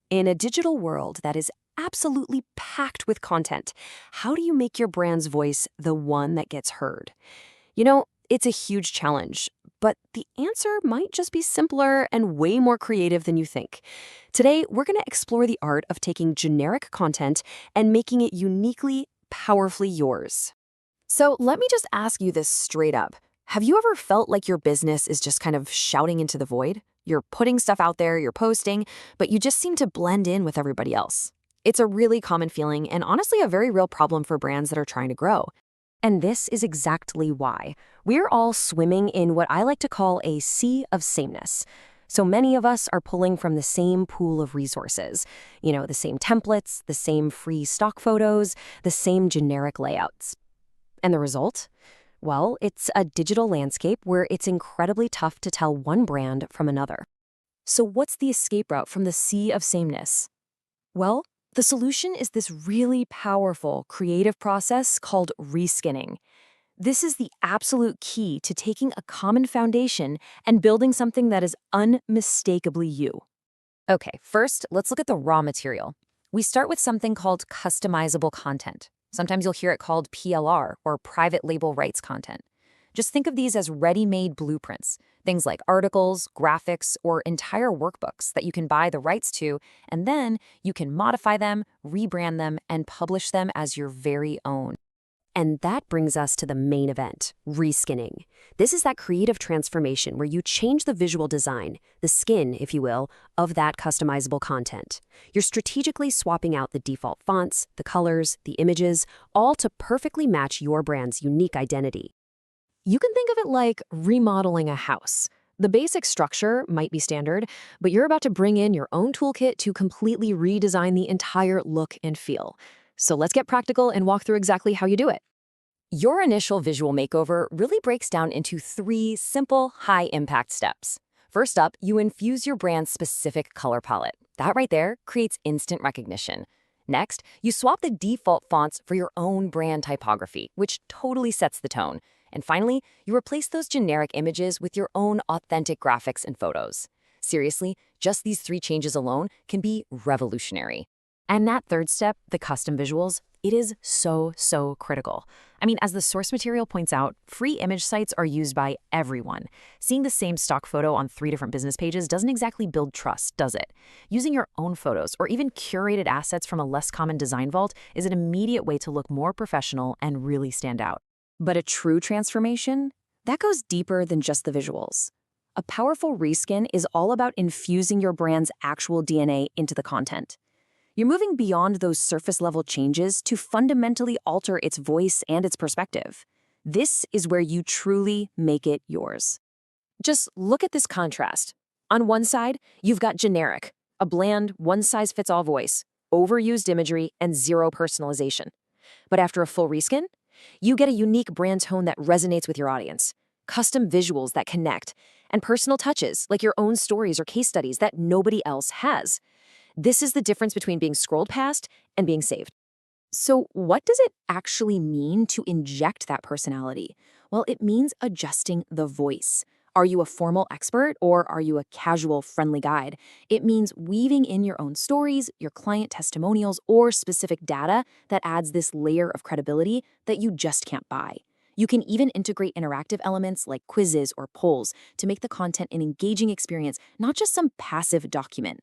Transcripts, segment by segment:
In a digital world that is absolutely packed with content, how do you make your brand's voice the one that gets heard? It's a huge challenge, but the answer might just be simpler and way more creative than you think. Today, we're going to explore the art of taking generic content and making it uniquely, powerfully yours. So let me just ask you this straight up. Have you ever felt like your business is just kind of shouting into the void? You're putting stuff out there, you're posting, but you just seem to blend in with everybody else. It's a really common feeling and honestly a very real problem for brands that are trying to grow. And this is exactly why. We're all swimming in what I like to call a sea of sameness. So many of us are pulling from the same pool of resources. The same templates, the same free stock photos, the same generic layouts. And the result? Well, it's a digital landscape where it's incredibly tough to tell one brand from another. So what's the escape route from the sea of sameness? Well, the solution is this really powerful creative process called reskinning. This is the absolute key to taking a common foundation and building something that is unmistakably you. Okay, first, let's look at the raw material. We start with something called customizable content. Sometimes you'll hear it called PLR, or private label rights content. Just think of these as ready-made blueprints, things like articles, graphics, or entire workbooks that you can buy the rights to, and then you can modify them, rebrand them, and publish them as your very own. And that brings us to the main event, reskinning. This is that creative transformation where you change the visual design, the skin, if you will, of that customizable content. You're strategically swapping out the default fonts, the colors, the images, all to perfectly match your brand's unique identity. You can think of it like remodeling a house. The basic structure might be standard, but you're about to bring in your own toolkit to completely redesign the entire look and feel. So let's get practical and walk through exactly how you do it. Your initial visual makeover really breaks down into 3 simple, high-impact steps. First up, you infuse your brand's specific color palette. That right there creates instant recognition. Next, you swap the default fonts for your own brand typography, which totally sets the tone. And finally, you replace those generic images with your own authentic graphics and photos. Seriously, just these 3 changes alone can be revolutionary. And that third step, the custom visuals, it is so critical. As the source material points out, free image sites are used by everyone. Seeing the same stock photo on 3 different business pages doesn't exactly build trust, does it? Using your own photos or even curated assets from a less common design vault is an immediate way to look more professional and really stand out. But a true transformation? That goes deeper than just the visuals. A powerful reskin is all about infusing your brand's actual DNA into the content. You're moving beyond those surface-level changes to fundamentally alter its voice and its perspective. This is where you truly make it yours. Just look at this contrast. On one side, you've got generic, a bland, one-size-fits-all voice, overused imagery, and zero personalization. But after a full reskin, you get a unique brand tone that resonates with your audience, custom visuals that connect, and personal touches like your own stories or case studies that nobody else has. This is the difference between being scrolled past and being saved. So what does it actually mean to inject that personality? Well, it means adjusting the voice. Are you a formal expert or are you a casual, friendly guide? It means weaving in your own stories, your client testimonials, or specific data that adds this layer of credibility that you just can't buy. You can even integrate interactive elements like quizzes or polls to make the content an engaging experience, not just some passive document.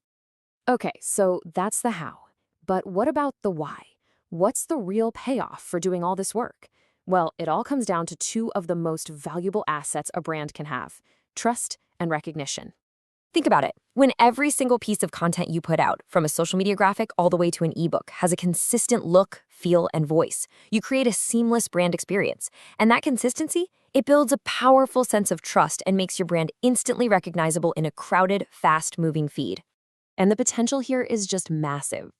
Okay, so that's the how. But what about the why? What's the real payoff for doing all this work? Well, it all comes down to 2 of the most valuable assets a brand can have: trust and recognition. Think about it. When every single piece of content you put out, from a social media graphic all the way to an ebook, has a consistent look, feel, and voice, you create a seamless brand experience. And that consistency, it builds a powerful sense of trust and makes your brand instantly recognizable in a crowded, fast-moving feed. And the potential here is just massive.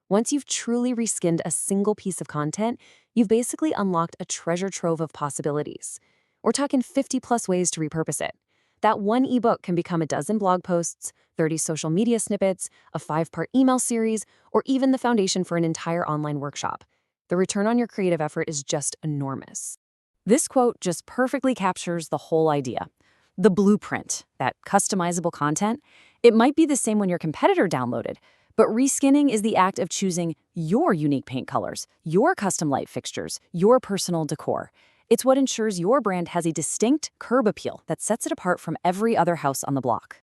Once you've truly reskinned a single piece of content, you've basically unlocked a treasure trove of possibilities. We're talking 50+ ways to repurpose it. That one ebook can become a dozen blog posts, 30 social media snippets, a 5-part email series, or even the foundation for an entire online workshop. The return on your creative effort is just enormous. This quote just perfectly captures the whole idea. The blueprint, that customizable content, it might be the same when your competitor downloaded, But reskinning is the act of choosing your unique paint colors, your custom light fixtures, your personal decor. It's what ensures your brand has a distinct curb appeal that sets it apart from every other house on the block.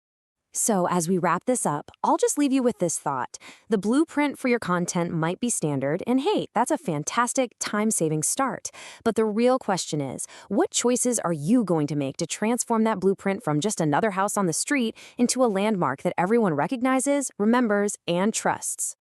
So, as we wrap this up, I'll just leave you with this thought. The blueprint for your content might be standard, and hey, that's a fantastic time-saving start. But the real question is, what choices are you going to make to transform that blueprint from just another house on the street into a landmark that everyone recognizes, remembers, and trusts?